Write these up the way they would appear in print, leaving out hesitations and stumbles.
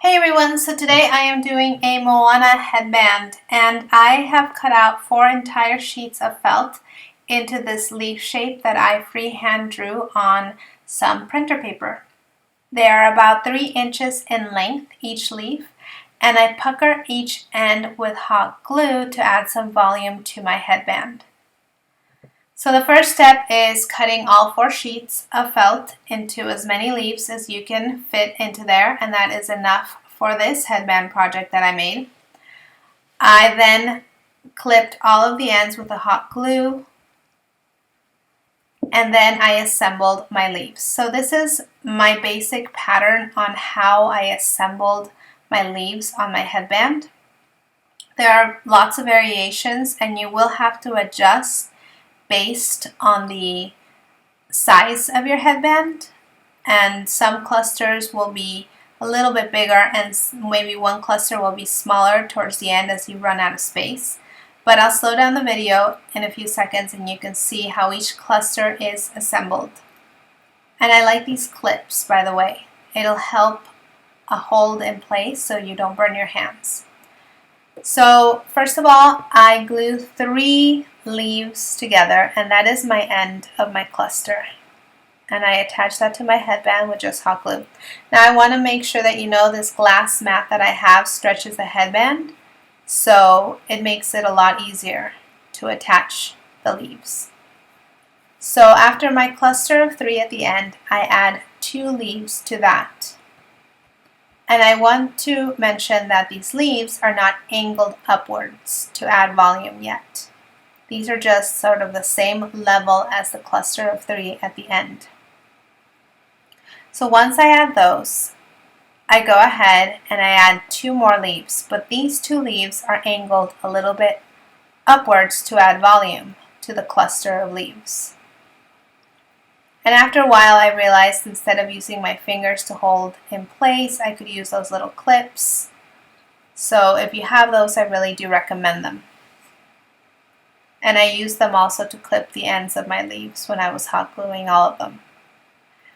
Hey everyone, so today I am doing a Moana headband and I have cut out 4 entire sheets of felt into this leaf shape that I freehand drew on some printer paper. They are about 3 inches in length each leaf, and I pucker each end with hot glue to add some volume to my headband. So the first step is cutting all 4 sheets of felt into as many leaves as you can fit into there, and that is enough for this headband project that I made. I then clipped all of the ends with the hot glue, and then I assembled my leaves. So this is my basic pattern on how I assembled my leaves on my headband. There are lots of variations and you will have to adjust based on the size of your headband, and some clusters will be a little bit bigger and maybe one cluster will be smaller towards the end as you run out of space. But I'll slow down the video in a few seconds and you can see how each cluster is assembled. And I like these clips, by the way. It'll help hold in place so you don't burn your hands. So first of all, I glue 3 leaves together, and that is my end of my cluster. And I attach that to my headband with just hot glue. Now I want to make sure that you know this glass mat that I have stretches the headband, so it makes it a lot easier to attach the leaves. So after my cluster of 3 at the end, I add 2 leaves to that. And I want to mention that these leaves are not angled upwards to add volume yet. These are just sort of the same level as the cluster of 3 at the end. So once I add those, I go ahead and I add 2 more leaves, but these 2 leaves are angled a little bit upwards to add volume to the cluster of leaves. And after a while I realized instead of using my fingers to hold in place, I could use those little clips. So if you have those, I really do recommend them. And I use them also to clip the ends of my leaves when I was hot gluing all of them.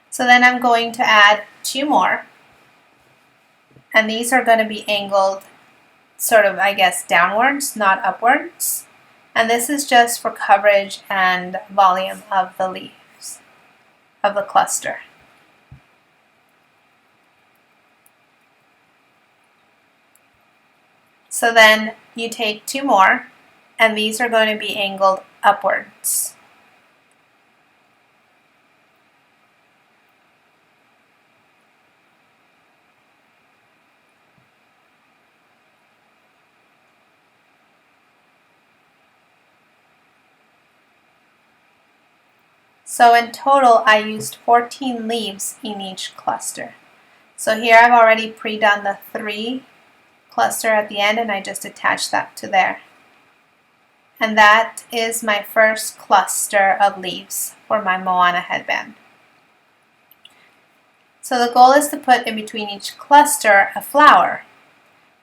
So then I'm going to add 2 more. And these are going to be angled sort of, I guess, downwards, not upwards. And this is just for coverage and volume of the leaves of the cluster. So then you take 2 more, and these are going to be angled upwards. So in total, I used 14 leaves in each cluster. So here I've already pre-done the 3 cluster at the end, and I just attached that to there. And that is my first cluster of leaves for my Moana headband. So the goal is to put in between each cluster a flower.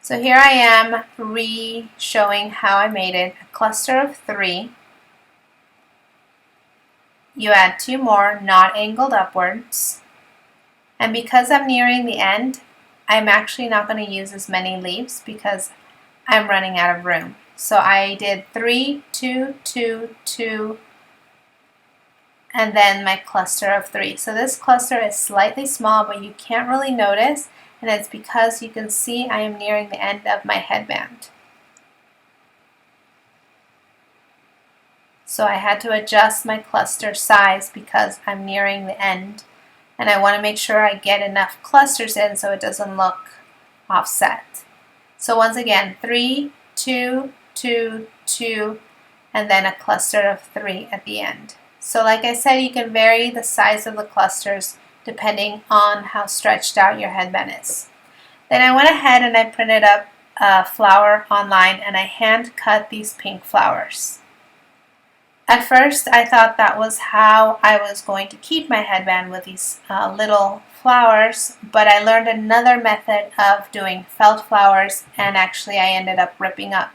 So here I am showing how I made it, a cluster of 3. You add 2 more, not angled upwards. And because I'm nearing the end, I'm actually not going to use as many leaves because I'm running out of room. So I did 3, 2, 2, 2, and then my cluster of 3. So this cluster is slightly small, but you can't really notice, and it's because you can see I am nearing the end of my headband. So I had to adjust my cluster size because I'm nearing the end, and I want to make sure I get enough clusters in so it doesn't look offset. So once again, 3, 2, 2, 2, and then a cluster of 3 at the end. So like I said, you can vary the size of the clusters depending on how stretched out your headband is. Then I went ahead and I printed up a flower online, and I hand cut these pink flowers. At first, I thought that was how I was going to keep my headband, with these little flowers, but I learned another method of doing felt flowers, and actually I ended up ripping up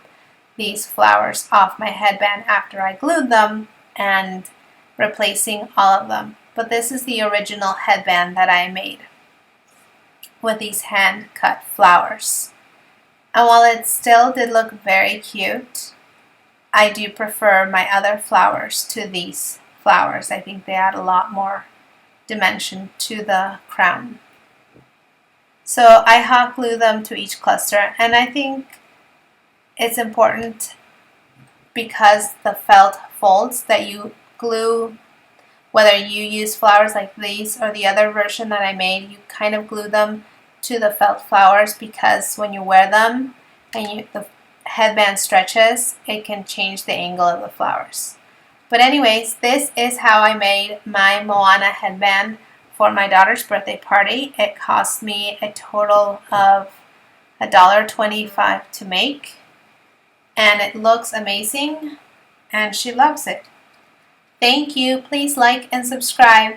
these flowers off my headband after I glued them and replacing all of them. But this is the original headband that I made. with these hand cut flowers. And while it still did look very cute, I do prefer my other flowers to these flowers. I think they add a lot more dimension to the crown. So I hot glue them to each cluster, and I think it's important because the felt folds that you glue, whether you use flowers like these or the other version that I made, you kind of glue them to the felt flowers, because when you wear them and the headband stretches, it can change the angle of the flowers. But anyways, this is how I made my Moana headband for my daughter's birthday party. It cost me a total of $1.25 to make, and it looks amazing and she loves it. Thank you. Please like and subscribe.